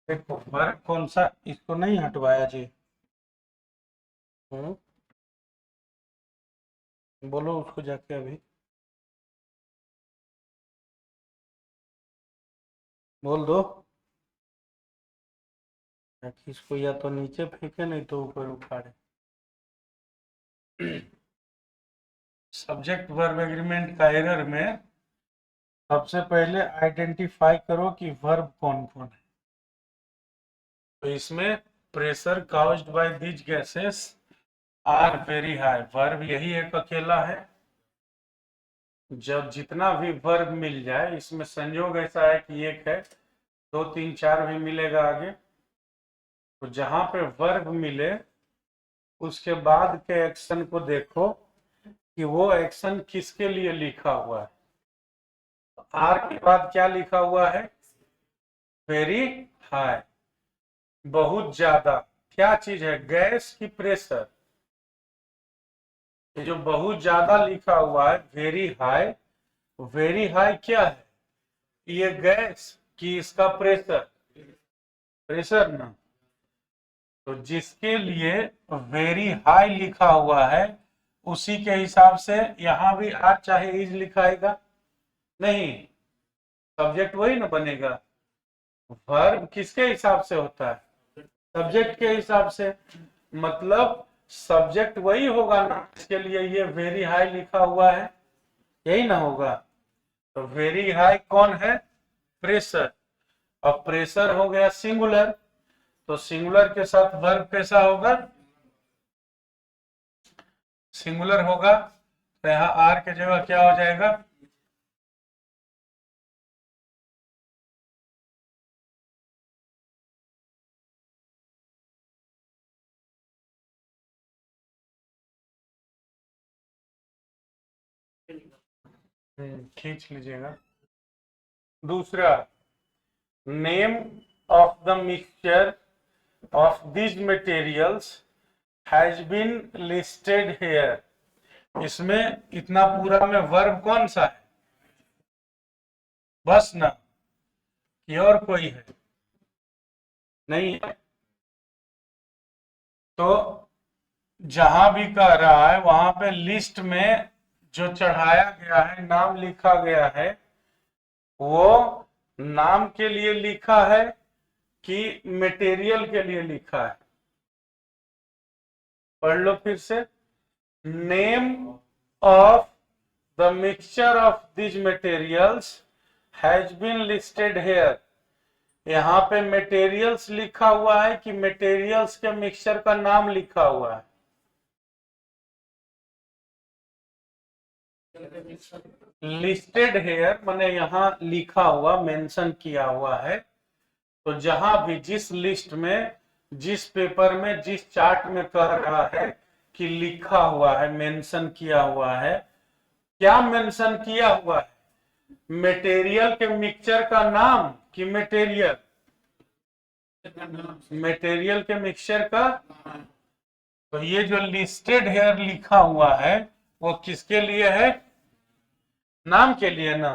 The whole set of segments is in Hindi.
देखो वर्ब कौन सा, इसको नहीं हटवाया जी। बोलो उसको जाके अभी, बोल दो। इसको या तो नीचे फेंके नहीं तो ऊपर उठाड़े। सब्जेक्ट वर्ब एग्रीमेंट का एरर में सबसे पहले आइडेंटिफाई करो कि वर्ब कौन कौन है। तो इसमें pressure caused by these gases are very high, verb यही एक अकेला है। जब जितना भी वर्ब मिल जाए, इसमें संयोग ऐसा है कि एक है, 2 3 4 भी मिलेगा आगे। तो जहां पे वर्ब मिले उसके बाद के एक्शन को देखो कि वो एक्शन किसके लिए लिखा हुआ है। आर के बाद क्या लिखा हुआ है? वेरी हाई, बहुत ज्यादा। क्या चीज है? गैस की प्रेशर। ये जो बहुत ज्यादा लिखा हुआ है वेरी हाई, वेरी हाई क्या है? ये गैस की इसका प्रेशर, प्रेशर ना। तो जिसके लिए वेरी हाई लिखा हुआ है उसी के हिसाब से यहां भी आर चाहे इज लिखाएगा नहीं, सब्जेक्ट वही ना बनेगा। वर्ब किसके हिसाब से होता है? सब्जेक्ट के हिसाब से। मतलब सब्जेक्ट वही होगा ना, इसके लिए ये वेरी हाई लिखा हुआ है, यही ना होगा। तो वेरी हाई कौन है? प्रेशर। और प्रेशर हो गया सिंगुलर, तो सिंगुलर के साथ वर्ब कैसा होगा? सिंगुलर होगा। तो यहाँ आर के जगह क्या हो जाएगा? खींच लीजिएगा। दूसरा, name of the mixture of these materials has been listed here। इसमें इतना पूरा में वर्ब कौन सा है? बस ना, कि और कोई है? नहीं है। तो जहां भी कह रहा है वहां पे लिस्ट में जो चढ़ाया गया है, नाम लिखा गया है, वो नाम के लिए लिखा है कि मटेरियल के लिए लिखा है? पढ़ लो फिर से। Name of the mixture of this materials has been listed here. यहाँ पे मटेरियल्स लिखा हुआ है कि मटेरियल्स के मिक्सचर का नाम लिखा हुआ है? लिस्टेड हेयर माने यहाँ लिखा हुआ, मेंशन किया हुआ है। तो जहां भी जिस लिस्ट में, जिस पेपर में, जिस चार्ट में कह रहा है कि लिखा हुआ है, मेंशन किया हुआ है, क्या मेंशन किया हुआ है? मटेरियल के मिक्सचर का नाम कि मटेरियल? मटेरियल के मिक्सचर का। तो ये जो लिस्टेड हेयर लिखा हुआ है वो किसके लिए है? नाम के लिए ना।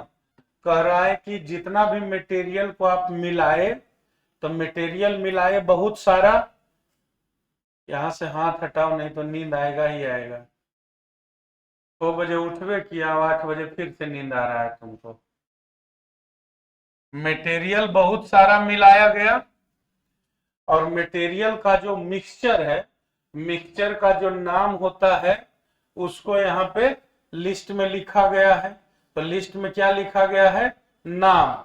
कह रहा है कि जितना भी मटेरियल को आप मिलाए, तो मटेरियल मिलाए बहुत सारा। यहां से हाथ हटाओ नहीं तो नींद आएगा ही आएगा। 2 बजे उठवे किया, 8 बजे फिर से नींद आ रहा है तुमको। मटेरियल बहुत सारा मिलाया गया, और मटेरियल का जो मिक्सचर है, मिक्सचर का जो नाम होता है उसको यहाँ पे लिस्ट में लिखा गया है। तो लिस्ट में क्या लिखा गया है? नाम।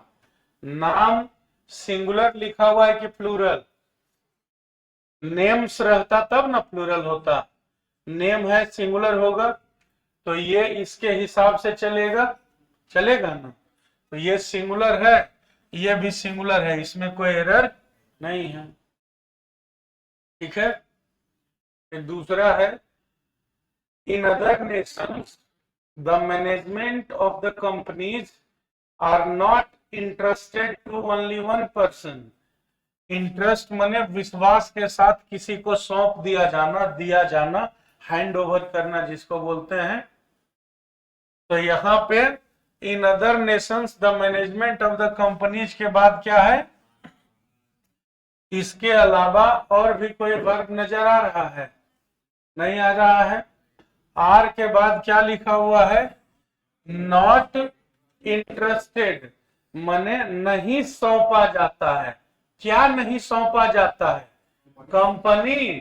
नाम सिंगुलर लिखा हुआ है कि प्लूरल? नेम्स रहता तब ना प्लूरल होता, नेम है सिंगुलर होगा, तो ये इसके हिसाब से चलेगा, चलेगा ना। तो ये सिंगुलर है, ये भी सिंगुलर है, इसमें कोई एरर नहीं है। ठीक है। फिर दूसरा है, in other nations the management of the companies are not interested to only one person. Interest माने विश्वास के साथ किसी को सौंप दिया जाना, हैंड ओवर करना जिसको बोलते हैं। तो यहाँ पे इन other nations the management of the companies के बाद क्या है? इसके अलावा और भी कोई वर्ब नजर आ रहा है? नहीं आ रहा है। आर के बाद क्या लिखा हुआ है? नॉट इंटरेस्टेड, माने नहीं सौंपा जाता है। क्या नहीं सौंपा जाता है? कंपनी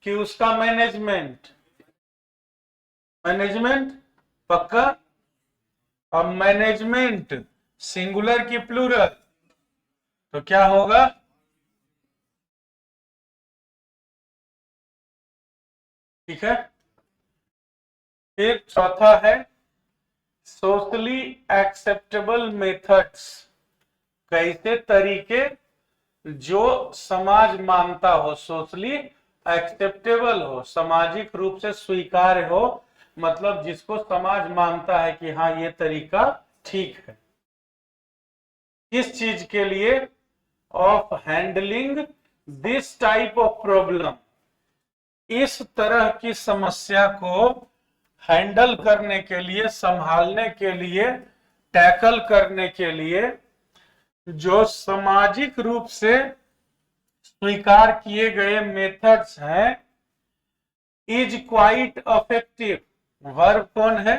कि उसका मैनेजमेंट? मैनेजमेंट पक्का। अब मैनेजमेंट सिंगुलर की प्लूरल, तो क्या होगा? ठीक है। फिर चौथा है सोशली एक्सेप्टेबल मेथड्स, कैसे तरीके जो समाज मानता हो, सोशली एक्सेप्टेबल हो, सामाजिक रूप से स्वीकार्य हो, मतलब जिसको समाज मानता है कि हाँ ये तरीका ठीक है। किस चीज के लिए? Of handling this type of problem, इस तरह की समस्या को हैंडल करने के लिए, संभालने के लिए, टैकल करने के लिए जो सामाजिक रूप से स्वीकार किए गए मेथड्स हैं, इज क्वाइट इफेक्टिव। वर्ब कौन है?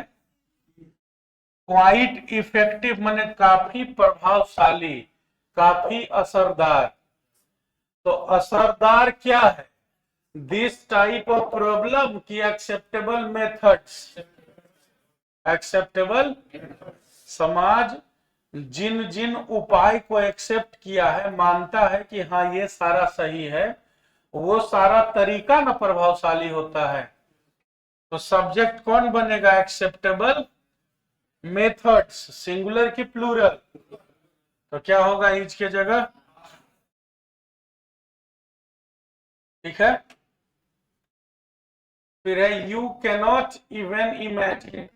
क्वाइट इफेक्टिव माने काफी प्रभावशाली, काफी असरदार। तो असरदार क्या है? दिस टाइप ऑफ प्रॉब्लम की एक्सेप्टेबल मेथड्स, एक्सेप्टेबल, समाज जिन जिन उपाय को एक्सेप्ट किया है, मानता है कि हाँ ये सारा सही है, वो सारा तरीका ना प्रभावशाली होता है। तो सब्जेक्ट कौन बनेगा? एक्सेप्टेबल मेथड्स, सिंगुलर की प्लूरल, तो क्या होगा इज के जगह? ठीक है। फिर है you cannot even imagine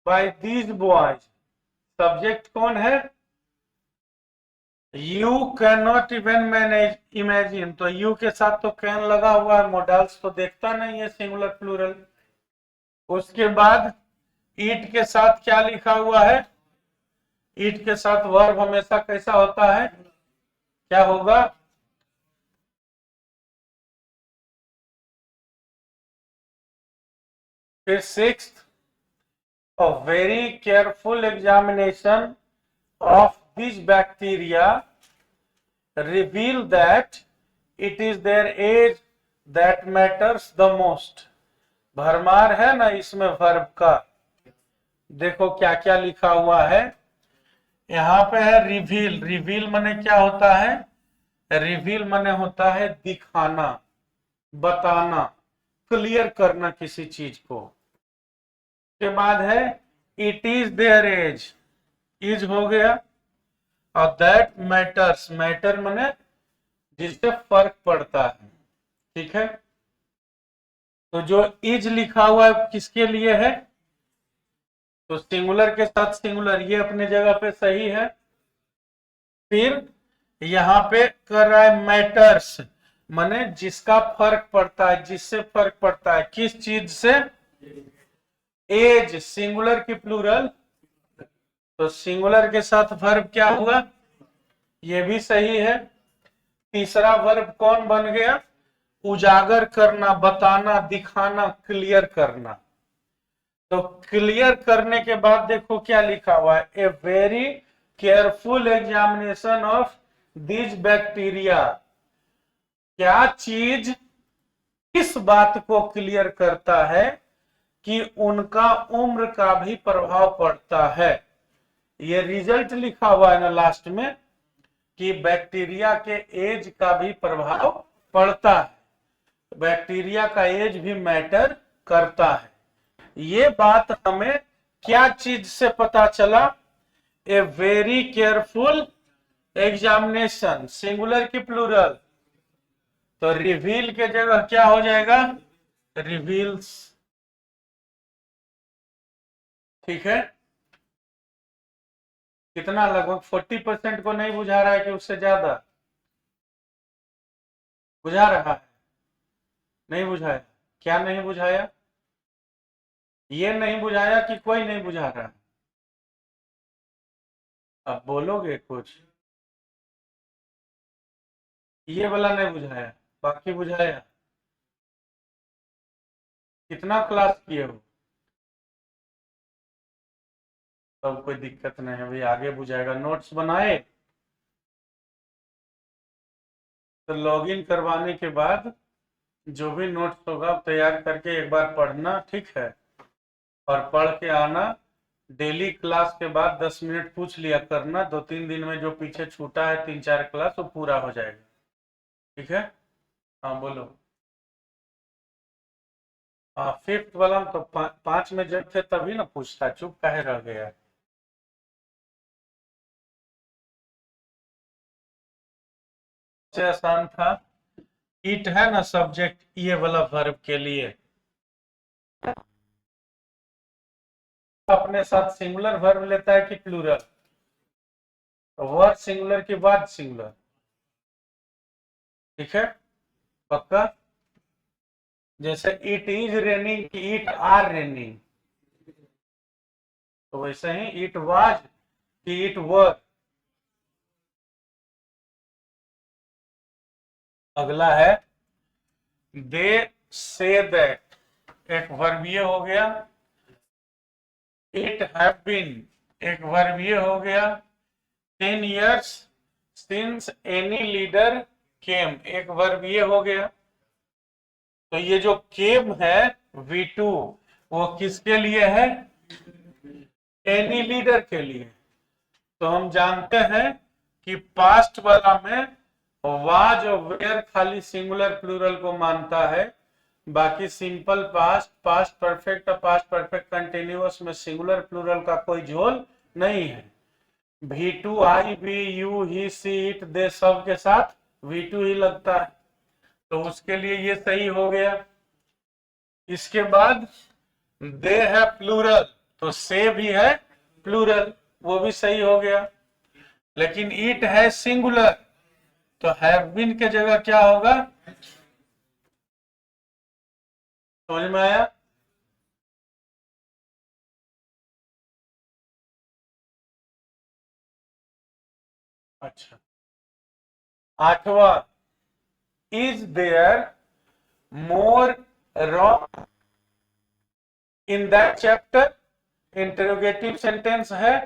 by these boys, subject कौन है? You can not even manage imagine, तो यू के साथ तो कैन लगा हुआ है, मॉडल्स तो देखता नहीं है सिंगुलर प्लूरल। उसके बाद ईट के साथ क्या लिखा हुआ है? ईट के साथ वर्ब हमेशा कैसा होता है? क्या होगा? फिर sixth, a very careful examination of this bacteria reveal that it is their age that matters the most। भरमार है ना इसमें वर्ब का। देखो क्या क्या लिखा हुआ है यहाँ पे है। रिवील, रिवील माने क्या होता है? रिवील माने होता है दिखाना, बताना, क्लियर करना किसी चीज को। के बाद है it is there as, is हो गया। और दैट मैटर्स, मैटर माने जिससे फर्क पड़ता है। ठीक है। तो जो इज लिखा हुआ है किसके लिए है? तो सिंगुलर के साथ सिंगुलर, ये अपने जगह पे सही है। फिर यहाँ पे कर रहा है मैटर्स, माने जिसका फर्क पड़ता है, जिससे फर्क पड़ता है, किस चीज से? एज, सिंगुलर की प्लूरल, तो सिंगुलर के साथ वर्ब क्या हुआ? ये भी सही है। तीसरा वर्ब कौन बन गया? उजागर करना, बताना, दिखाना, क्लियर करना। तो क्लियर करने के बाद देखो क्या लिखा हुआ है? A very careful examination of this bacteria. क्या चीज इस बात को क्लियर करता है कि उनका उम्र का भी प्रभाव पड़ता है। ये रिजल्ट लिखा हुआ है ना लास्ट में कि बैक्टीरिया के एज का भी प्रभाव पड़ता है, बैक्टीरिया का एज भी मैटर करता है। ये बात हमें क्या चीज से पता चला? A very careful examination, singular की प्लूरल, तो रिवील के जगह क्या हो जाएगा? रिवील्स। ठीक है। कितना? लगभग 40% को नहीं बुझा रहा है कि उससे ज्यादा बुझा रहा है? नहीं बुझाया? क्या नहीं बुझाया? ये नहीं बुझाया कि कोई नहीं बुझा रहा? अब बोलोगे कुछ? ये वाला नहीं बुझाया, बाकी बुझाया। कितना क्लास किए हो? तब कोई दिक्कत नहीं है, अभी आगे बुझाएगा। नोट्स बनाए तो लॉगिन करवाने के बाद जो भी नोट्स होगा तैयार करके एक बार पढ़ना, ठीक है? और पढ़ के आना। डेली क्लास के बाद 10 मिनट पूछ लिया करना, 2-3 दिन में जो पीछे छूटा है 3-4 क्लास वो पूरा हो जाएगा, ठीक है? हाँ बोलो। हाँ, 5th वाला में तो 5 में जब थे तभी ना पूछता, चुप काहे रह गया? सबसे आसान था। इट है ना सब्जेक्ट, ये वाला वर्ब के लिए अपने साथ सिंगुलर वर्ब लेता है कि प्लूरल? वर्ब सिंगुलर के बाद सिंगुलर, ठीक है? पक्का? जैसे इट इज रेनिंग कि इट आर रेनिंग, तो वैसे ही इट वाज कि इट वर। अगला है दे से दैट, एक वर्बीय हो गया। इट हैव बीन, एक वर्बीय हो गया। 10 years since any leader came, एक वर्बीय हो गया। तो ये जो केम है V2 वो किसके लिए है? एनी लीडर के लिए। तो हम जानते हैं कि पास्ट वाला में वाज और वेयर खाली सिंगुलर प्लूरल को मानता है, बाकी सिंपल पास्ट, पास्ट परफेक्ट और पास्ट परफेक्ट कंटिन्यूअस में सिंगुलर प्लूरल का कोई झोल नहीं है। V2 I we you he she it they सब के साथ V2 ही लगता है, तो उसके लिए ये सही हो गया। इसके बाद दे है प्लूरल, तो से भी है प्लूरल, वो भी सही हो गया। लेकिन इट है सिंगुलर, तो हैव बीन के जगह क्या होगा? समझ में आया? अच्छा, 8वां, is there more wrong in that chapter, interrogative sentence है।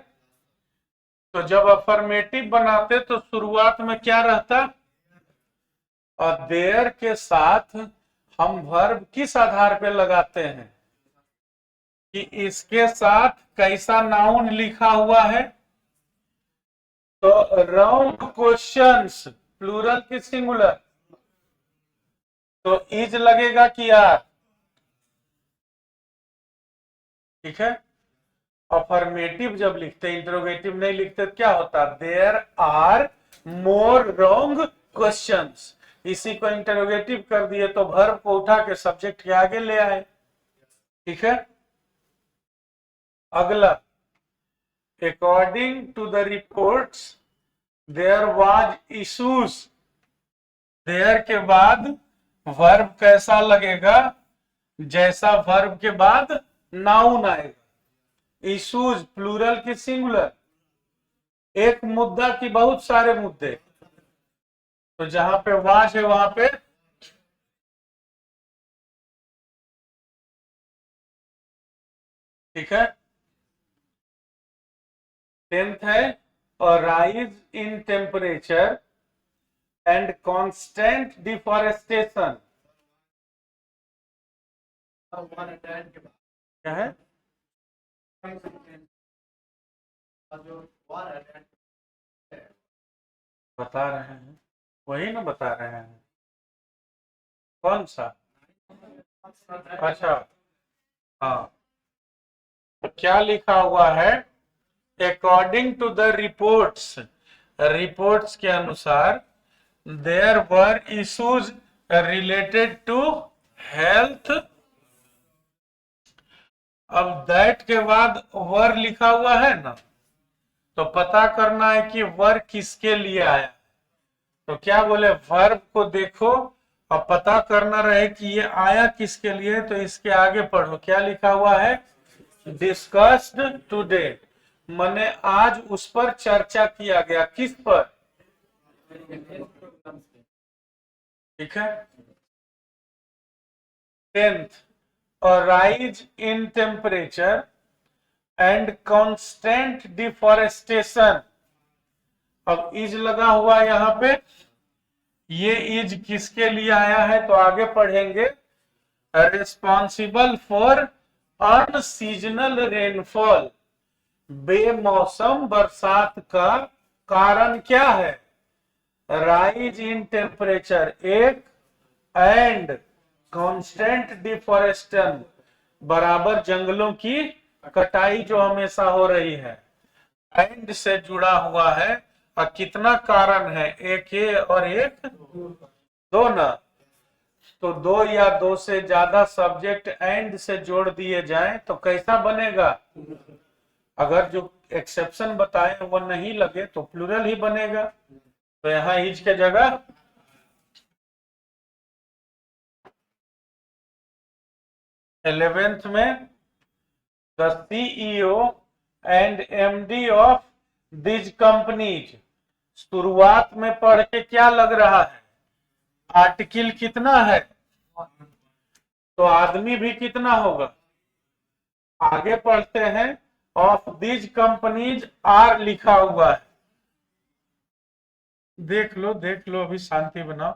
तो जब अफर्मेटिव बनाते तो शुरुआत में क्या रहता? और देयर के साथ हम वर्ब किस आधार पे लगाते हैं कि इसके साथ कैसा नाउन लिखा हुआ है। तो राउंड क्वेश्चंस प्लूरल की सिंगुलर, तो इज लगेगा कि आर, ठीक है? अफर्मेटिव जब लिखते, इंटरोगेटिव नहीं लिखते, क्या होता? There are more wrong questions. इसी को इंटरोगेटिव कर दिए तो वर्ब को उठा के सब्जेक्ट के आगे ले आए, ठीक है? अगला, according to the reports there was issues. There के बाद वर्ब कैसा लगेगा? जैसा वर्ब के बाद नाउन आएगा। इश्यूज प्लूरल की सिंगुलर, एक मुद्दा की बहुत सारे मुद्दे, तो जहां पे वाज है वहां पे ठीक है। 10th है और rise in temperature and constant deforestation, क्या है? बता रहे हैं, वही ना बता रहे हैं। कौन सा? अच्छा, हाँ, तो क्या लिखा हुआ है? According to the reports, reports के अनुसार there were issues related to health. अब दैट के बाद वर लिखा हुआ है ना, तो पता करना है कि वर किसके लिए आया। तो क्या बोले, वर्ब को देखो और पता करना रहे कि ये आया किसके लिए, तो इसके आगे पढ़ो क्या लिखा हुआ है? डिस्कस्ड टुडे, माने आज उस पर चर्चा किया गया। किस पर? ठीक है। 10th, a rise in temperature and constant deforestation। अब इज लगा हुआ यहां पे, ये इज किसके लिए आया है तो आगे पढ़ेंगे। रिस्पॉन्सिबल फॉर अनसीजनल रेनफॉल, बेमौसम बरसात का कारण क्या है? राइज इन टेम्परेचर एक, एंड कांस्टेंट डिफॉरेस्टेशन, बराबर जंगलों की कटाई जो हमेशा हो रही है। एंड से जुड़ा हुआ है, और कितना कारण है? एक ये और एक दो ना, तो दो या दो से ज्यादा सब्जेक्ट एंड से जोड़ दिए जाएं तो कैसा बनेगा? अगर जो एक्सेप्शन बताए वो नहीं लगे तो प्लूरल ही बनेगा। तो यहां इज के जगह 11th में the CEO and MD of this companies. शुरुआत में पढ़ के क्या लग रहा है? आर्टिकल कितना है तो आदमी भी कितना होगा? आगे पढ़ते हैं, ऑफ दिस कंपनीज आर लिखा हुआ है। देख लो अभी शांति बनाओ।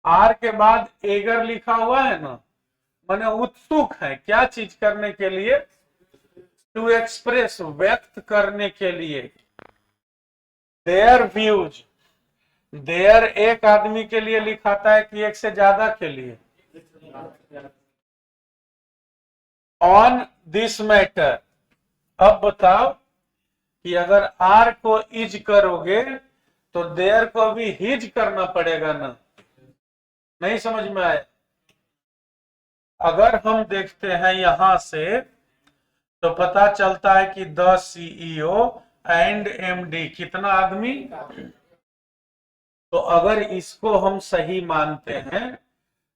आर के बाद एगर लिखा हुआ है ना, माने उत्सुक है क्या चीज करने के लिए? टू एक्सप्रेस, व्यक्त करने के लिए। देयर व्यूज, देयर एक आदमी के लिए लिखाता है कि एक से ज्यादा के लिए? On this matter. अब बताओ कि अगर आर को इज करोगे तो देयर को भी हिज करना पड़ेगा ना? नहीं समझ में आया? अगर हम देखते हैं यहां से तो पता चलता है कि द सीईओ एंड एमडी कितना आदमी। तो अगर इसको हम सही मानते हैं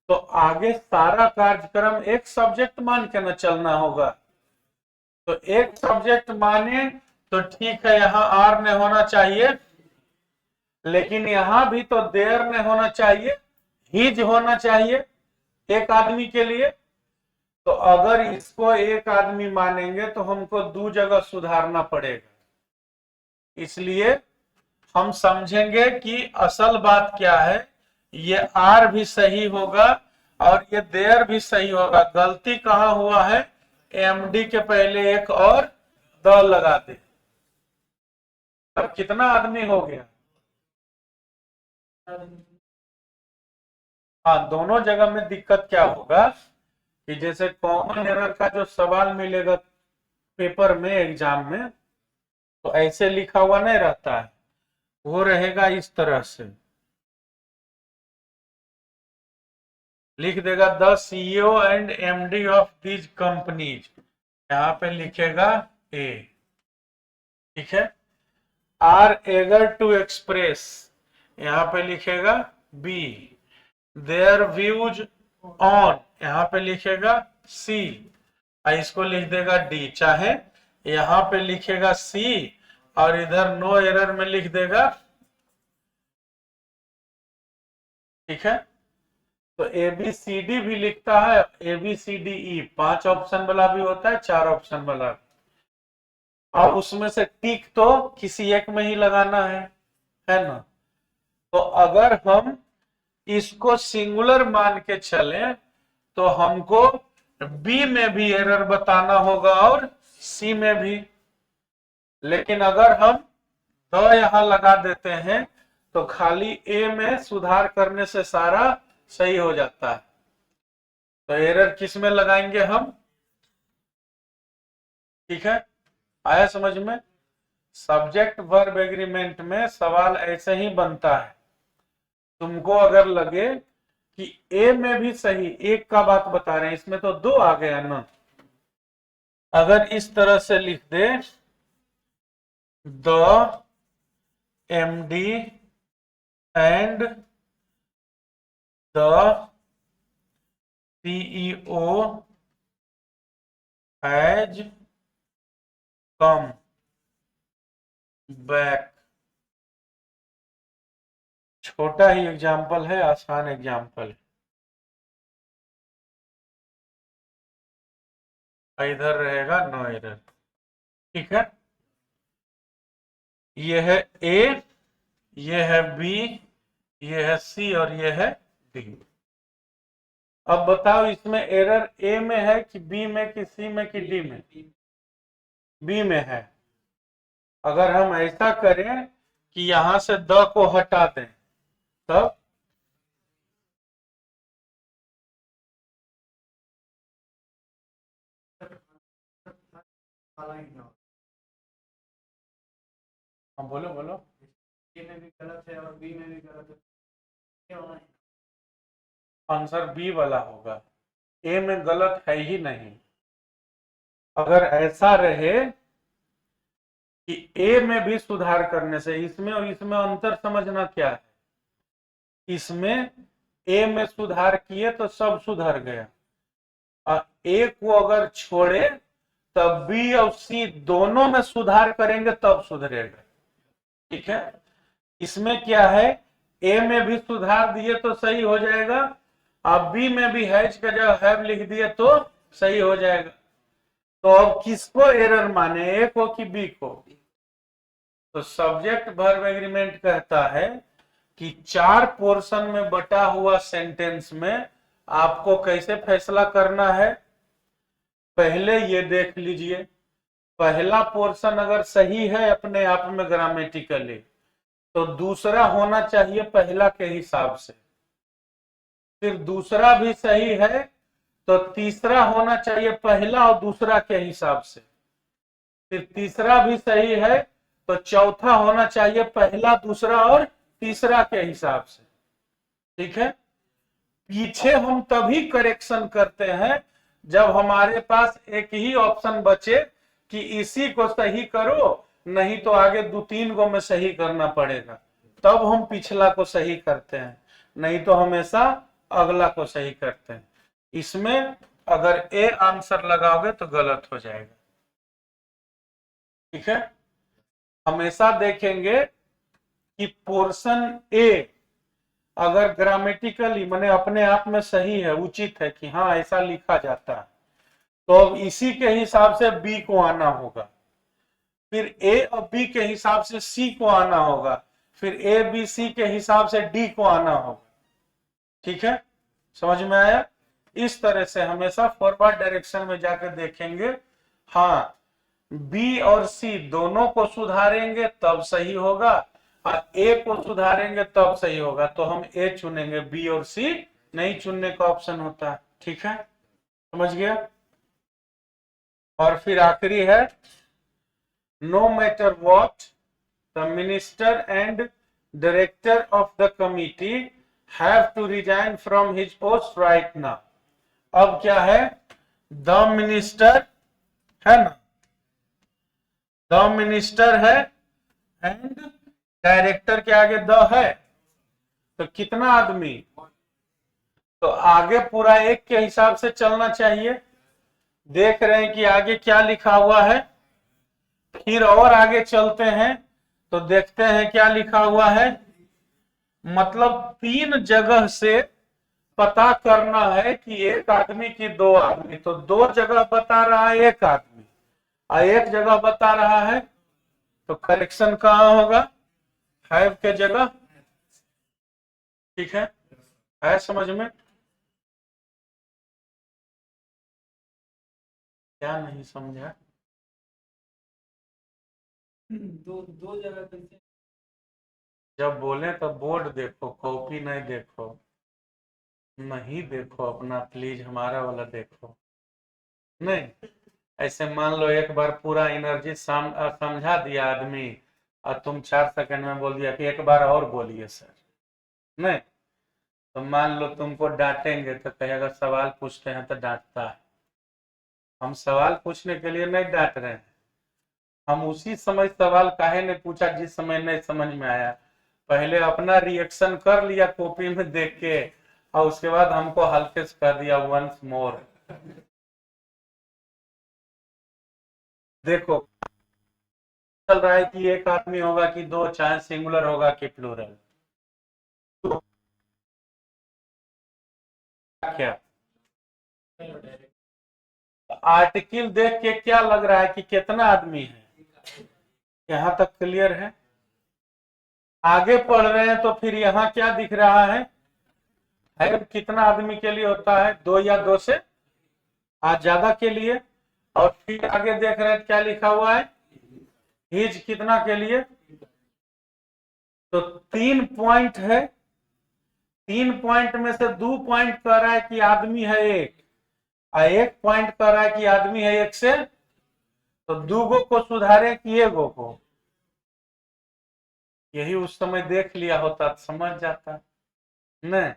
तो आगे सारा कार्यक्रम एक सब्जेक्ट मान के न चलना होगा। तो एक सब्जेक्ट माने तो ठीक है, यहां आर ने होना चाहिए, लेकिन यहां भी तो देयर ने होना चाहिए, हिज होना चाहिए एक आदमी के लिए। तो अगर इसको एक आदमी मानेंगे तो हमको दो जगह सुधारना पड़ेगा। इसलिए हम समझेंगे कि असल बात क्या है। ये आर भी सही होगा और ये देयर भी सही होगा। गलती कहां हुआ है? एमडी के पहले एक और द लगा दे। अब कितना आदमी हो गया? हाँ, दोनों जगह में दिक्कत क्या होगा कि जैसे कॉमन एरर का जो सवाल मिलेगा पेपर में, एग्जाम में, तो ऐसे लिखा हुआ नहीं रहता है, वो रहेगा इस तरह से। लिख देगा the CEO and MD of this companies, यहां पे लिखेगा ए। ठीक है। आर एगर टू एक्सप्रेस, यहां पे लिखेगा बी। देयर व्यूज ऑन, यहां पे लिखेगा सी। इसको लिख देगा डी, चाहे यहां पे लिखेगा सी और इधर नो एरर में लिख देगा। ठीक है। तो ए बी सी डी भी लिखता है, A B C D E 5 option वाला भी होता है, 4 ऑप्शन वाला। और उसमें से टिक तो किसी एक में ही लगाना है ना? तो अगर हम इसको सिंगुलर मान के चलें तो हमको बी में भी एरर बताना होगा और सी में भी। लेकिन अगर हम द यहां लगा देते हैं तो खाली ए में सुधार करने से सारा सही हो जाता है। तो एरर किस में लगाएंगे हम? ठीक है, आया समझ में? सब्जेक्ट वर्ब एग्रीमेंट में सवाल ऐसे ही बनता है। तुमको अगर लगे कि ए में भी सही, एक का बात बता रहे हैं, इसमें तो दो आ गया ना, अगर इस तरह से लिख दे the MD and the CEO has come back, छोटा ही एग्जाम्पल है, आसान एग्जाम्पल है। इधर रहेगा नो एरर। ठीक है, ये है ए, ये है बी, ये है सी और ये है डी। अब बताओ इसमें एरर ए में है कि बी में कि सी में कि डी में? बी में है। अगर हम ऐसा करें कि यहां से द को हटा दें तब हाँ बोलो बोलो। ए में भी गलत है और बी में भी गलत है, क्या होना है? आंसर बी वाला होगा, ए में गलत है ही नहीं। अगर ऐसा रहे कि ए में भी सुधार करने से, इसमें और इसमें अंतर समझना क्या है। इसमें ए में सुधार किए तो सब सुधर गया, और ए को अगर छोड़े तब बी और सी दोनों में सुधार करेंगे तब सुधरेगा। ठीक है, इसमें क्या है, ए में भी सुधार दिए तो सही हो जाएगा, अब बी में भी हैज का जब हैव लिख दिए तो सही हो जाएगा। तो अब किसको एरर माने, ए को कि बी को? तो सब्जेक्ट वर्ब एग्रीमेंट कहता है कि 4 पोर्शन में बटा हुआ सेंटेंस में आपको कैसे फैसला करना है। पहले ये देख लीजिए, पहला पोर्शन अगर सही है अपने आप में ग्रामेटिकली, तो दूसरा होना चाहिए पहला के हिसाब से। फिर दूसरा भी सही है तो तीसरा होना चाहिए पहला और दूसरा के हिसाब से। फिर तीसरा भी सही है तो चौथा होना चाहिए पहला, दूसरा और तीसरा के हिसाब से। ठीक है, पीछे हम तभी करेक्शन करते हैं जब हमारे पास एक ही ऑप्शन बचे कि इसी को सही करो, नहीं तो आगे 2-3 को में सही करना पड़ेगा, तब हम पिछला को सही करते हैं, नहीं तो हमेशा अगला को सही करते हैं। इसमें अगर ए आंसर लगाओगे तो गलत हो जाएगा। ठीक है, हमेशा देखेंगे कि पोर्शन ए अगर ग्रामेटिकली माने अपने आप में सही है, उचित है कि हाँ ऐसा लिखा जाता है, तो अब इसी के हिसाब से बी को आना होगा, फिर ए और बी के हिसाब से सी को आना होगा, फिर ए बी सी के हिसाब से डी को आना होगा। ठीक है, समझ में आया? इस तरह से हमेशा फॉरवर्ड डायरेक्शन में जाकर देखेंगे, हाँ बी और सी दोनों को सुधारेंगे तब सही होगा, और ए को सुधारेंगे तब सही होगा, तो हम ए चुनेंगे, बी और सी नहीं चुनने का ऑप्शन होता है। ठीक है, समझ गया? और फिर आखिरी है, no matter what the minister and director of the committee have to resign from his post right now. अब क्या है, द मिनिस्टर है ना, द मिनिस्टर है एंड डायरेक्टर के आगे द है, तो कितना आदमी, तो आगे पूरा एक के हिसाब से चलना चाहिए। देख रहे हैं कि आगे क्या लिखा हुआ है, फिर और आगे चलते हैं तो देखते हैं क्या लिखा हुआ है, मतलब 3 जगह से पता करना है कि एक आदमी की 2 आदमी, तो 2 जगह बता रहा है एक आदमी और एक जगह बता रहा है, तो करेक्शन कहां होगा, हैव के जगह। ठीक है समझ में? क्या नहीं समझा? दो जगह कैसे? जब बोले तो बोर्ड देखो, कॉपी नहीं देखो, नहीं देखो अपना, प्लीज हमारा वाला देखो। नहीं, ऐसे मान लो एक बार पूरा एनर्जी समझा दिया आदमी और तुम 4 सेकंड में बोल दिया कि एक बार और बोलिए सर, नहीं तो मान लो तुमको डांटेंगे तो कहेगा सवाल पूछते हैं तो डांटता है। हम सवाल पूछने के लिए नहीं डांट रहे हैं, हम उसी समय सवाल काहे ने पूछा जिस समय नहीं समझ में आया, पहले अपना रिएक्शन कर लिया कॉपी में देख के और उसके बाद हमको हल्के से कर दिया वंस मोर। देखो चल रहा है कि एक आदमी होगा कि 2, चाहे सिंगुलर होगा कि प्लूरल, क्या? आर्टिकल देख के क्या लग रहा है कि कितना आदमी है? यहां तक क्लियर है? आगे पढ़ रहे हैं तो फिर यहाँ क्या दिख रहा है? कितना आदमी के लिए होता है? 2 या 2 से आज ज्यादा के लिए। और फिर आगे देख रहे हैं क्या लिखा हुआ है? हिज कितना के लिए? तो 3 पॉइंट है। 3 पॉइंट में से 2 पॉइंट कह रहा है कि आदमी है 1, और 1 पॉइंट कह रहा है कि आदमी है 1 से। तो 2 गो को सुधारे कि 1 गो को? यही उस समय देख लिया होता तो समझ जाता। नहीं,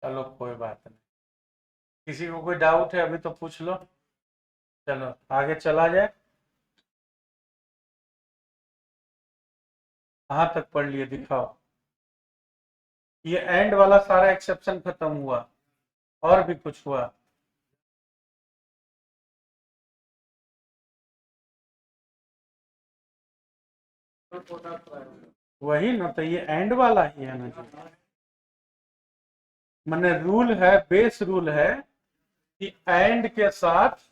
चलो कोई बात नहीं। किसी को कोई डाउट है अभी तो पूछ लो। चलो आगे चला जाए। कहाँ तक पढ़ लिए दिखाओ। ये एंड वाला सारा एक्सेप्शन खत्म हुआ, और भी कुछ हुआ? वही ना, तो ये एंड वाला ही है ना जी। मैंने रूल है, बेस रूल है कि एंड के साथ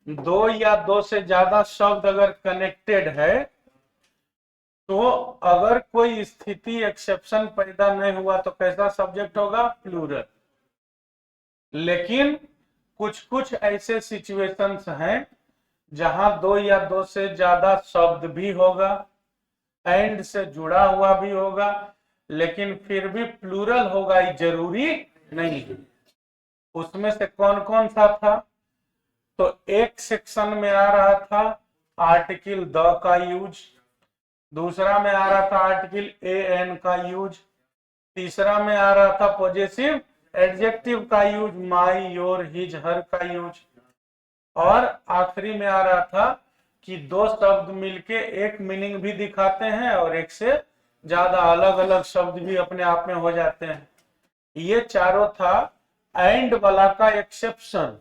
2 या 2 से ज्यादा शब्द अगर कनेक्टेड है तो अगर कोई स्थिति एक्सेप्शन पैदा नहीं हुआ तो कैसा सब्जेक्ट होगा? प्लूरल। लेकिन कुछ कुछ ऐसे सिचुएशंस हैं जहां 2 या 2 से ज्यादा शब्द भी होगा, एंड से जुड़ा हुआ भी होगा, लेकिन फिर भी प्लूरल होगा, ये जरूरी नहीं है। उसमें से कौन कौन सा था? तो एक सेक्शन में आ रहा था आर्टिकल द का यूज, दूसरा में आ रहा था आर्टिकल ए एन का यूज, तीसरा में आ रहा था पॉजेसिव एडजेक्टिव का use, my your his her का यूज, और आखिरी में आ रहा था कि 2 शब्द मिलके एक मीनिंग भी दिखाते हैं और एक से ज्यादा अलग अलग शब्द भी अपने आप में हो जाते हैं। ये चारों था एंड वाला का एक्सेप्शन,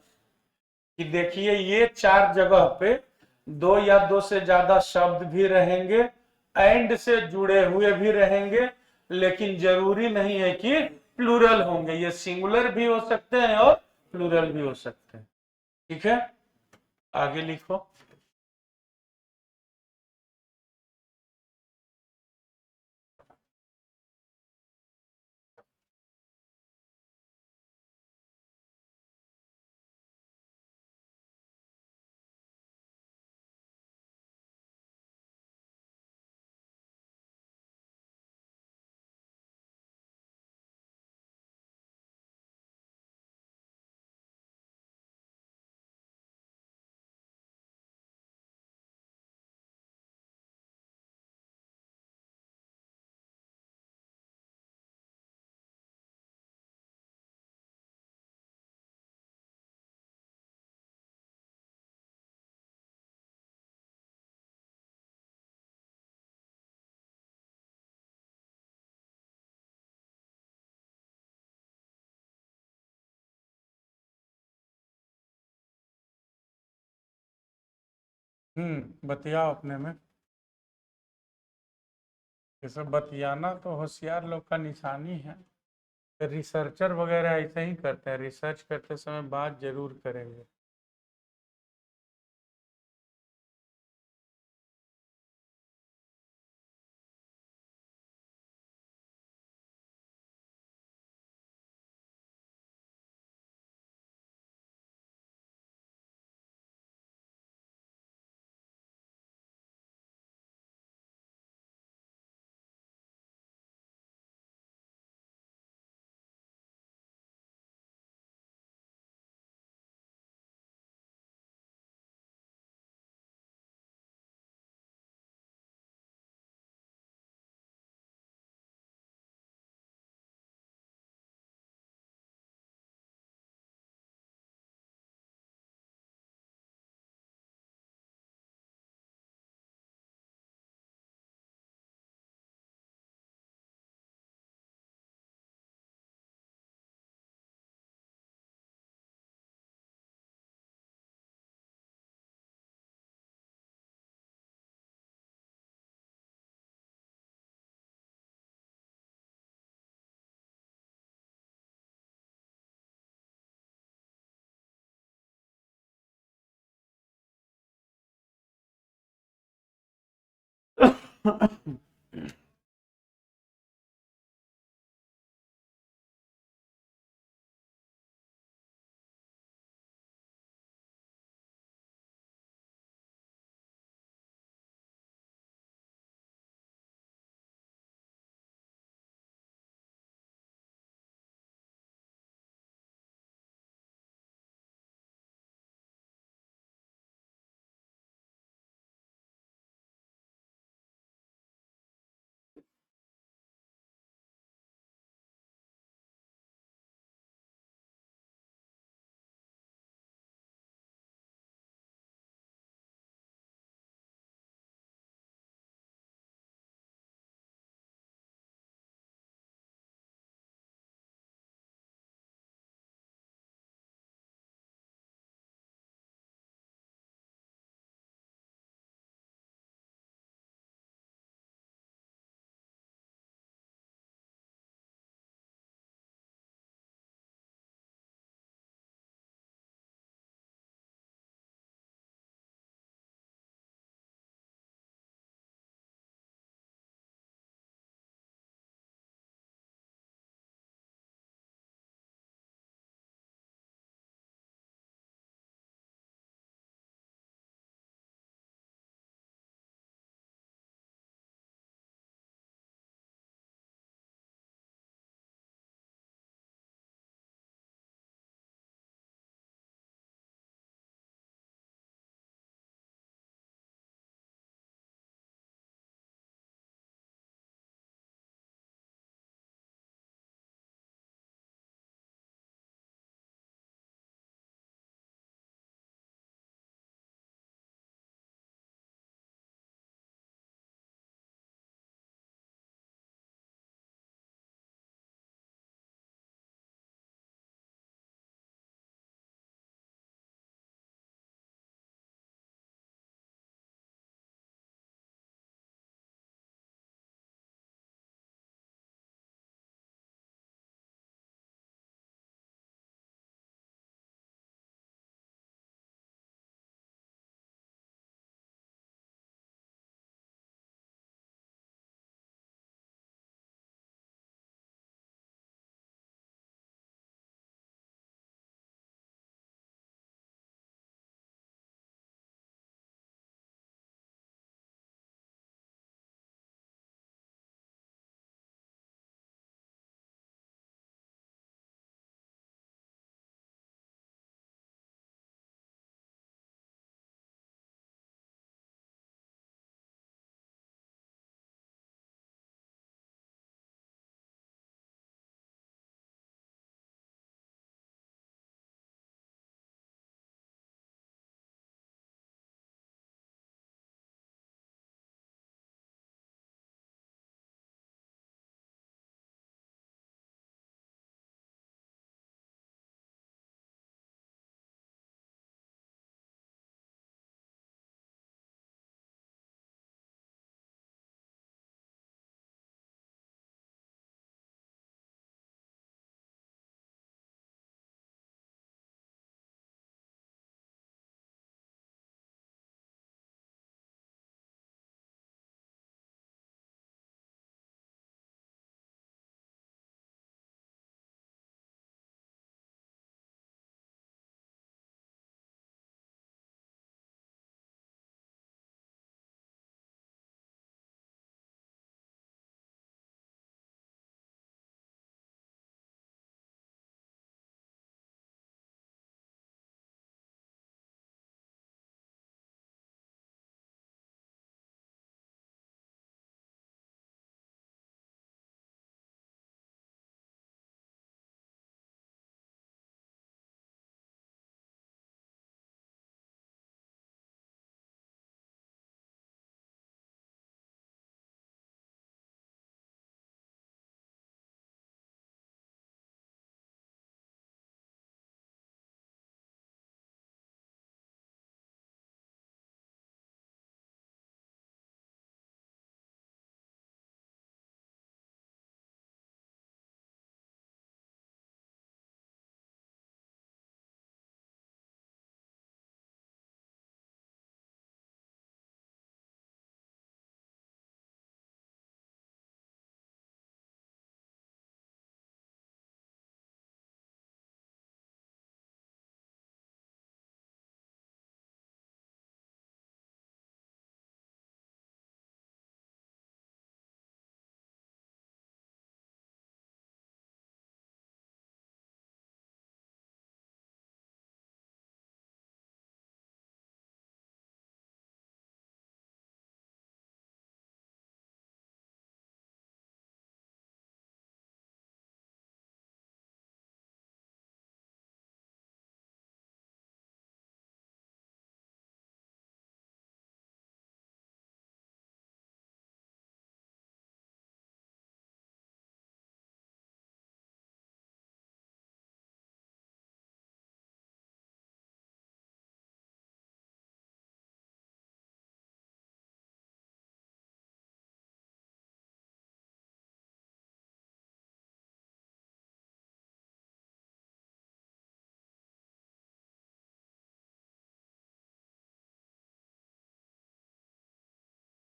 कि देखिए ये 4 जगह पे 2 या 2 से ज्यादा शब्द भी रहेंगे, एंड से जुड़े हुए भी रहेंगे, लेकिन जरूरी नहीं है कि प्लूरल होंगे। ये सिंगुलर भी हो सकते हैं और प्लूरल भी हो सकते हैं। ठीक है, आगे लिखो। बतियाओ अपने में। ये सब बतियाना तो होशियार लोग का निशानी है। रिसर्चर वगैरह ऐसे ही करते हैं, रिसर्च करते समय बात जरूर करेंगे।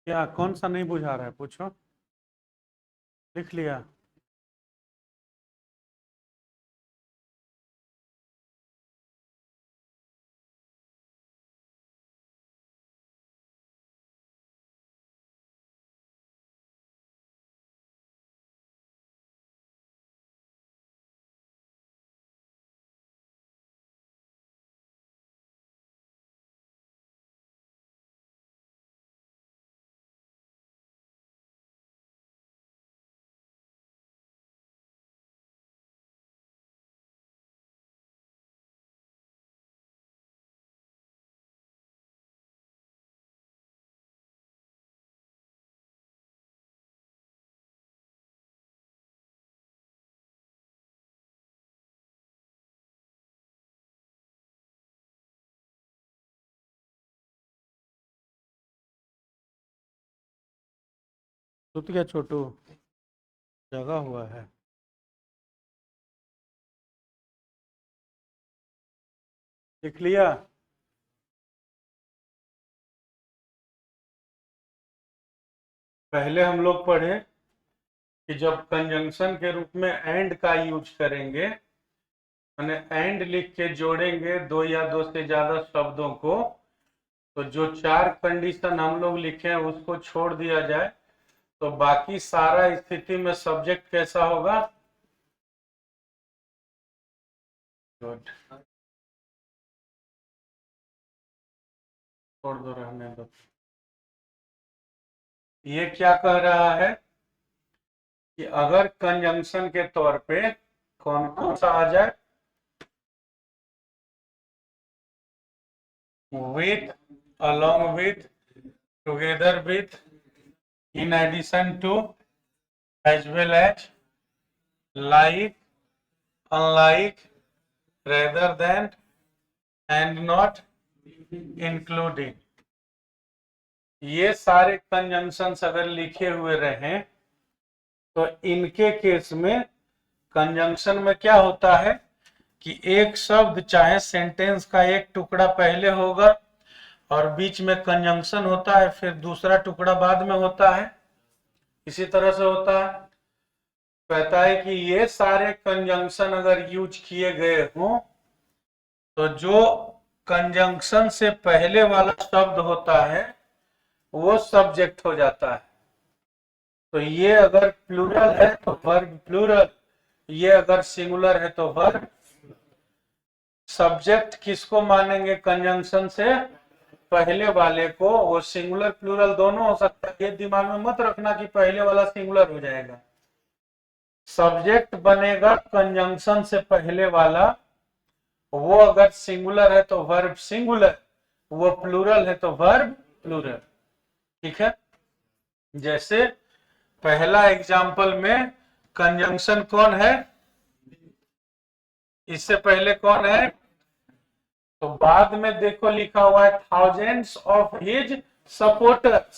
क्या कौन सा नहीं बुझा रहा है, पूछो। लिख लिया? सुत गया छोटू? जगा हुआ है? लिख लिया? पहले हम लोग पढ़े कि जब कंजंक्शन के रूप में एंड का यूज करेंगे, माने एंड लिख के जोड़ेंगे दो या दो से ज्यादा शब्दों को, तो जो चार कंडीशन हम लोग लिखे हैं उसको छोड़ दिया जाए तो बाकी सारा स्थिति में सब्जेक्ट कैसा होगा? गुड। छोड़ दो, रहने दो। ये क्या कह रहा है कि अगर कंजंक्शन के तौर पे कौन कौन सा आ जाए? with, along with, together with, in addition to, as well as, like, unlike, rather than, and not, including। ये सारे कंजंक्शंस अगर लिखे हुए रहें तो इनके केस में कंजंक्शन में क्या होता है कि एक शब्द चाहे सेंटेंस का एक टुकड़ा पहले होगा और बीच में कंजंक्शन होता है, फिर दूसरा टुकड़ा बाद में होता है, इसी तरह से होता है। कहता है कि ये सारे कंजंक्शन अगर यूज किए गए हों तो जो कंजंक्शन से पहले वाला शब्द होता है वो सब्जेक्ट हो जाता है। तो ये अगर प्लूरल है तो वर्ब प्लूरल, ये अगर सिंगुलर है तो वर्ब। सब्जेक्ट किसको मानेंगे कंजंक्शन से पहले वाले को? वो सिंगुलर प्लूरल दोनों हो सकता है, ये दिमाग में मत रखना कि पहले वाला सिंगुलर हो जाएगा। सब्जेक्ट बनेगा कंजंक्शन से पहले वाला, वो अगर सिंगुलर है तो वर्ब सिंगुलर, वो प्लूरल है तो वर्ब प्लूरल। ठीक है? जैसे पहला एग्जाम्पल में कंजंक्शन कौन है, इससे पहले कौन है? तो बाद में देखो लिखा हुआ है थाउजेंड्स ऑफ हिज सपोर्टर्स,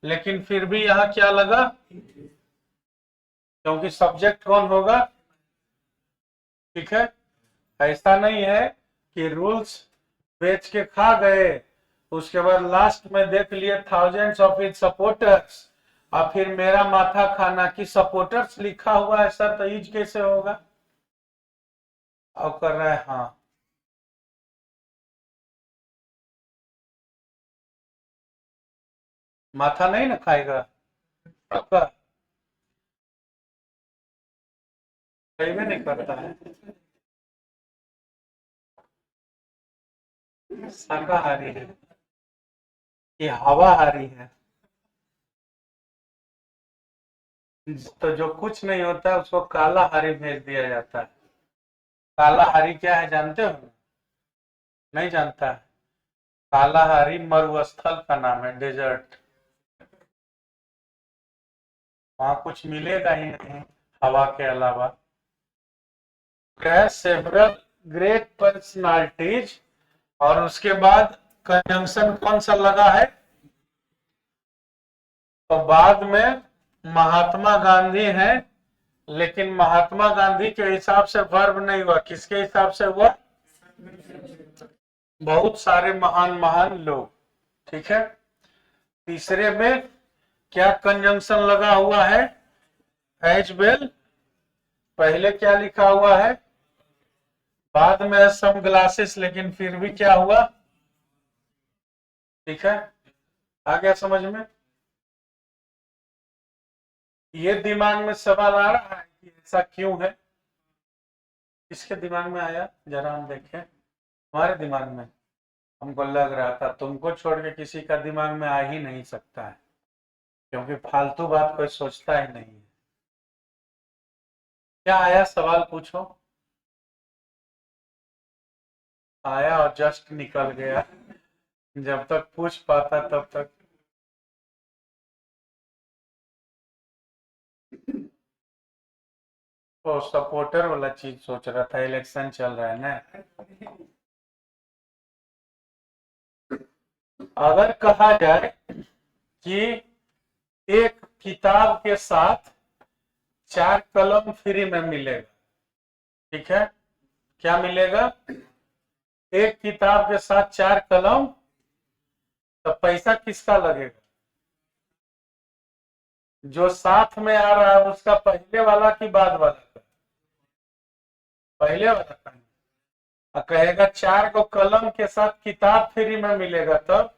लेकिन फिर भी यहां क्या लगा? क्योंकि सब्जेक्ट कौन होगा? ठीक है? ऐसा नहीं है कि रूल्स बेच के खा गए, उसके बाद लास्ट में देख लिए थाउजेंड्स ऑफ हिज सपोर्टर्स, और फिर मेरा माथा खाना कि सपोर्टर्स लिखा हुआ है सर, तो हिज कैसे होगा? अब कर रहा है हाँ। माथा नहीं ना खाएगा आपका? सही में नहीं करता है। शाकाहारी है कि हवाहारी है? तो जो कुछ नहीं होता है उसको कालाहारी भेज दिया जाता है। कालाहारी क्या है जानते हो? नहीं जानता है? कालाहारी मरुस्थल का नाम है, डेजर्ट। वहां कुछ मिलेगा ही नहीं हवा के अलावा। सेवरल ग्रेट पर्सनालिटीज, और उसके बाद कंजंक्शन कौन सा लगा है? तो बाद में महात्मा गांधी है, लेकिन महात्मा गांधी के हिसाब से वर्ब नहीं हुआ, किसके हिसाब से हुआ? बहुत सारे महान महान लोग। ठीक है? तीसरे में क्या कंजंक्शन लगा हुआ है? As well. पहले क्या लिखा हुआ है? बाद में है सम ग्लासेस, लेकिन फिर भी क्या हुआ? ठीक है, आ गया समझ में? ये दिमाग में सवाल आ रहा है कि ऐसा क्यों है? किसके दिमाग में आया जरा हम देखें। हमारे दिमाग में। हमको लग रहा था तुमको छोड़ के किसी का दिमाग में आ ही नहीं सकता है, क्योंकि फालतू बात कोई सोचता ही नहीं है। क्या आया सवाल पूछो। आया और जस्ट निकल गया। जब तक पूछ पाता तब तक। तो सपोर्टर वाला चीज सोच रहा था, इलेक्शन चल रहा है ना। अगर कहा जाए कि एक किताब के साथ 4 कलम फ्री में मिलेगा, ठीक है? क्या मिलेगा? एक किताब के साथ 4 कलम, तो पैसा किसका लगेगा? जो साथ में आ रहा है उसका पहले वाला कि बाद वाला का? पहले वाला का। कहेगा 4 को कलम के साथ किताब फ्री में मिलेगा, तब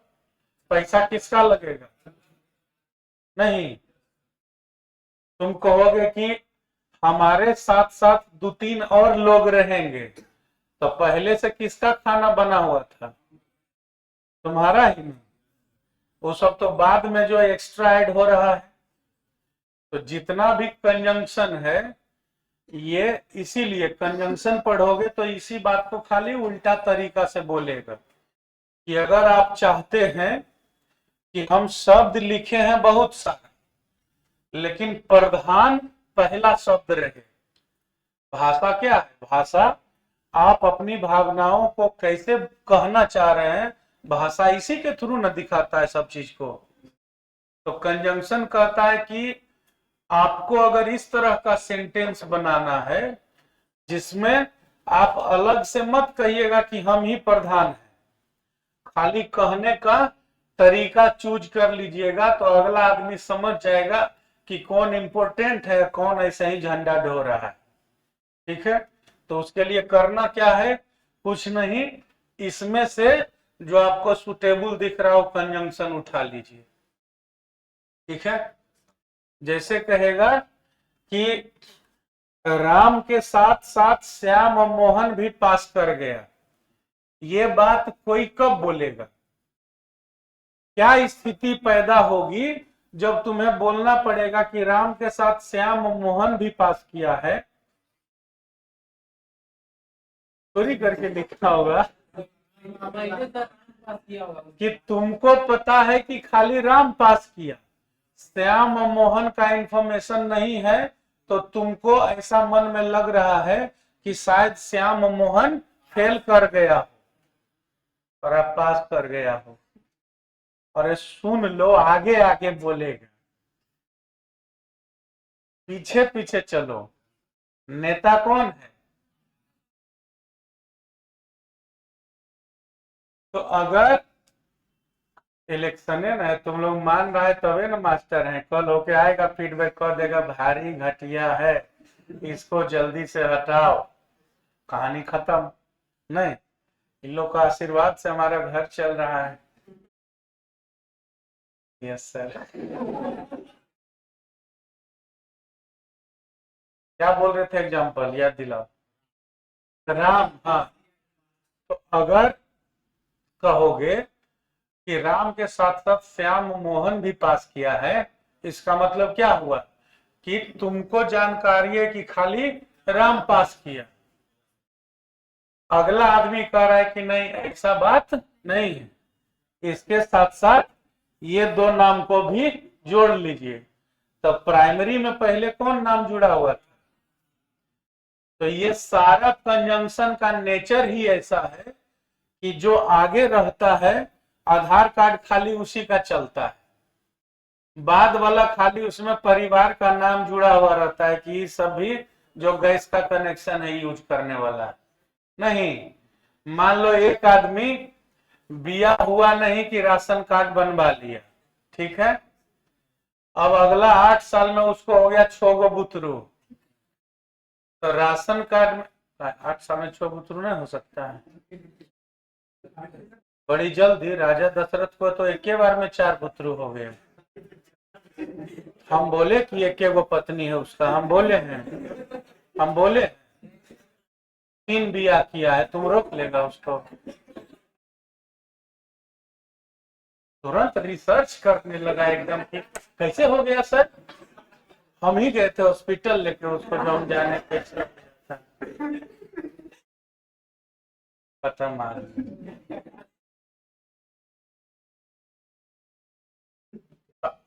पैसा किसका लगेगा? नहीं, तुम कहोगे कि हमारे साथ साथ 2-3 और लोग रहेंगे, तो पहले से किसका खाना बना हुआ था? तुम्हारा ही नहीं। वो सब तो बाद में जो एक्स्ट्रा ऐड हो रहा है। तो जितना भी कंजंक्शन है, ये इसीलिए कंजंक्शन पढ़ोगे तो इसी बात को खाली उल्टा तरीका से बोलेगा कि अगर आप चाहते हैं कि हम शब्द लिखे हैं बहुत सारे, लेकिन प्रधान पहला शब्द रहे। भाषा क्या है? भाषा आप अपनी भावनाओं को कैसे कहना चाह रहे हैं, भाषा इसी के थ्रू न दिखाता है सब चीज को। तो कंजंक्शन कहता है कि आपको अगर इस तरह का सेंटेंस बनाना है जिसमें आप अलग से मत कहिएगा कि हम ही प्रधान हैं, खाली कहने का तरीका चूज कर लीजिएगा, तो अगला आदमी समझ जाएगा कि कौन इंपॉर्टेंट है, कौन ऐसे ही झंडा ढो रहा है। ठीक है? तो उसके लिए करना क्या है? कुछ नहीं, इसमें से जो आपको सुटेबल दिख रहा हो कंजंक्शन उठा लीजिए। ठीक है? जैसे कहेगा कि राम के साथ साथ श्याम और मोहन भी पास कर गया, ये बात कोई कब बोलेगा? क्या स्थिति पैदा होगी जब तुम्हें बोलना पड़ेगा कि राम के साथ श्याम और मोहन भी पास किया है? चोरी करके लिखा होगा कि तुमको पता है कि खाली राम पास किया, श्याम और मोहन का इंफॉर्मेशन नहीं है, तो तुमको ऐसा मन में लग रहा है कि शायद श्याम और मोहन फेल कर गया और आप पास कर गया हो। और सुन लो, आगे आगे बोलेगा, पीछे पीछे चलो। नेता कौन है? तो अगर इलेक्शन है ना, तुम लोग मान रहा है तबे ना मास्टर हैं। कल होके आएगा, फीडबैक कर देगा भारी घटिया है, इसको जल्दी से हटाओ, कहानी खत्म। नहीं, इन लोग का आशीर्वाद से हमारा घर चल रहा है। Yes sir. क्या बोल रहे थे? एग्जाम्पल याद दिलाओ। राम, हाँ। तो अगर कहोगे कि राम के साथ साथ श्याम मोहन भी पास किया है, इसका मतलब क्या हुआ कि तुमको जानकारी है कि खाली राम पास किया। अगला आदमी कह रहा है कि नहीं, ऐसा बात नहीं है, इसके साथ साथ ये 2 नाम को भी जोड़ लीजिए। तो प्राइमरी में पहले कौन नाम जुड़ा हुआ था? तो ये सारा कंजंक्शन का नेचर ही ऐसा है कि जो आगे रहता है, आधार कार्ड खाली उसी का चलता है, बाद वाला खाली उसमें परिवार का नाम जुड़ा हुआ रहता है कि सभी जो गैस का कनेक्शन है यूज करने वाला है। नहीं, मान लो एक आदमी बिया हुआ नहीं कि राशन कार्ड बनवा लिया, ठीक है। अब अगला 8 साल में उसको हो गया 6 गो बुतरू, तो राशन कार्ड में 8 साल में 6 बुतरू नहीं हो सकता है। बड़ी जल्दी राजा दशरथ को तो एक बार में 4 पुत्र हो गए। हम बोले कि एक गो पत्नी है उसका, हम बोले हैं, हम बोले 3 बिया किया है, तुम रोक लेगा उसको? तुरंत रिसर्च करने लगा एकदम कि कैसे हो गया सर। हम ही गए थे हॉस्पिटल लेके उसको, जो हम जाने के पता मार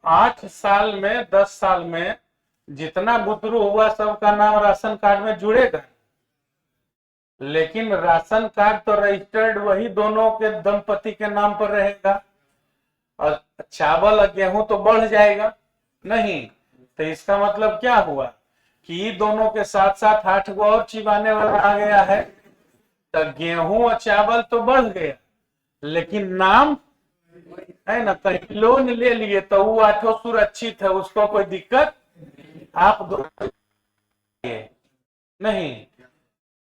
8 साल में 10 साल में जितना बुतरू हुआ सबका नाम राशन कार्ड में जुड़ेगा, लेकिन राशन कार्ड तो रजिस्टर्ड वही दोनों के दंपति के नाम पर रहेगा, और चावल और गेहूं तो बढ़ जाएगा नहीं। तो इसका मतलब क्या हुआ कि दोनों के साथ साथ 8 गो और चिबाने वाला आ गया है, तो गेहूं और चावल तो बढ़ गया, लेकिन नाम है ना, कहीं लोन ले लिए तो वो 8 सुरक्षित है, उसको कोई दिक्कत आप दो नहीं।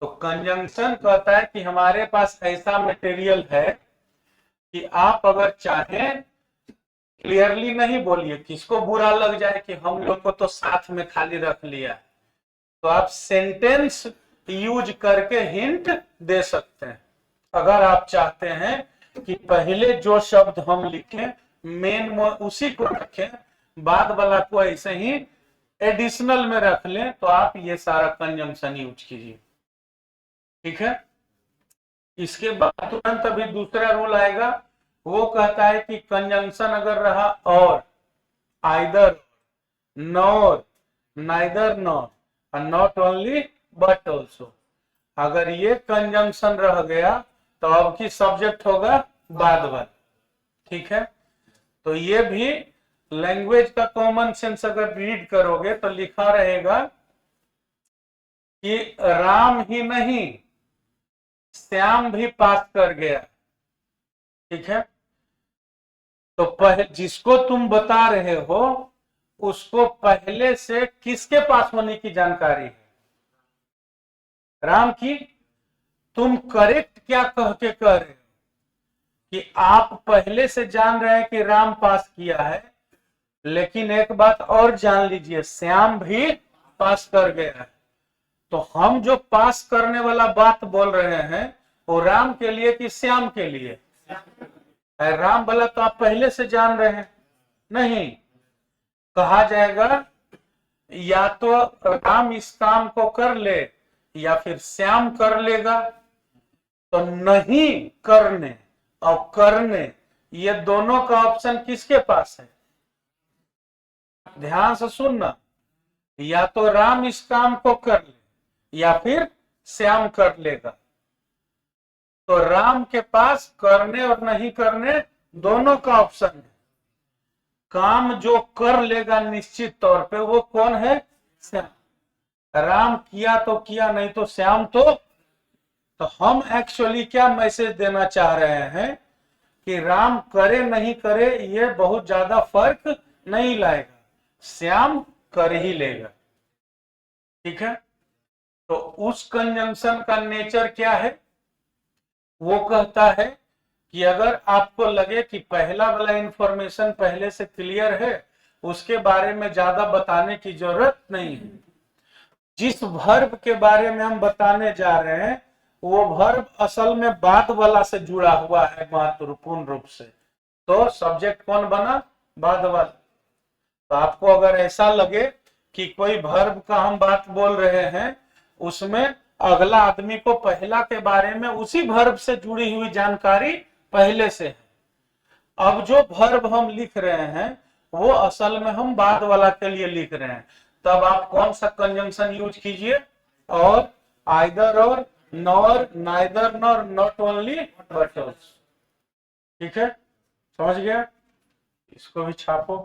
तो कंजंक्शन कहता है कि हमारे पास ऐसा मटेरियल है कि आप अगर चाहें, क्लियरली नहीं बोलिए, किसको बुरा लग जाए कि हम लोग को तो साथ में खाली रख लिया, तो आप सेंटेंस यूज करके हिंट दे सकते हैं। अगर आप चाहते हैं कि पहले जो शब्द हम लिखें मेन उसी को रखें, बाद वाला को ऐसे ही एडिशनल में रख लें, तो आप ये सारा कंजंक्शन यूज कीजिए, ठीक है। इसके बाद तुरंत अभी दूसरा रूल आएगा, वो कहता है कि कंजंक्शन अगर रहा और, either, nor, neither nor, not only but also, अगर ये कंजंक्शन रह गया तो अब की सब्जेक्ट होगा बाद वाला, ठीक है। तो ये भी लैंग्वेज का कॉमन सेंस अगर रीड करोगे तो लिखा रहेगा कि राम ही नहीं श्याम भी पास कर गया, ठीक है। तो पहले जिसको तुम बता रहे हो उसको पहले से किसके पास होने की जानकारी है? राम की। तुम करेक्ट क्या कह के कह रहे हो कि आप पहले से जान रहे हैं कि राम पास किया है, लेकिन एक बात और जान लीजिए, श्याम भी पास कर गया है। तो हम जो पास करने वाला बात बोल रहे हैं वो राम के लिए कि श्याम के लिए? राम वाला तो आप पहले से जान रहे हैं, नहीं। कहा जाएगा या तो राम इस काम को कर ले या फिर श्याम कर लेगा। तो नहीं करने और करने, ये दोनों का ऑप्शन किसके पास है? ध्यान से सुनना, या तो राम इस काम को कर ले या फिर श्याम कर लेगा। तो राम के पास करने और नहीं करने दोनों का ऑप्शन है। काम जो कर लेगा निश्चित तौर पे वो कौन है? श्याम। राम किया तो किया, नहीं तो श्याम। तो हम एक्चुअली क्या मैसेज देना चाह रहे हैं कि राम करे नहीं करे ये बहुत ज्यादा फर्क नहीं लाएगा, श्याम कर ही लेगा, ठीक है। तो उस कंजंक्शन का नेचर क्या है? वो कहता है कि अगर आपको लगे कि पहला वाला इंफॉर्मेशन पहले से क्लियर है, उसके बारे में ज्यादा बताने की जरूरत नहीं है। जिस वर्ब के बारे में हम बताने जा रहे हैं वो वर्ब असल में बाद वाला से जुड़ा हुआ है महत्वपूर्ण रूप से। तो सब्जेक्ट कौन बना? बाद वाला। तो आपको अगर ऐसा लगे कि कोई वर्ब का हम बात बोल रहे हैं, उसमें अगला आदमी को पहला के बारे में उसी वर्ब से जुड़ी हुई जानकारी पहले से है, अब जो वर्ब हम लिख रहे हैं वो असल में हम बाद वाला के लिए लिख रहे हैं, तब आप कौन सा कंजंक्शन यूज कीजिए? और, आइदर और, nor, neither nor, not only but also, ठीक है। समझ गया? इसको भी छापो।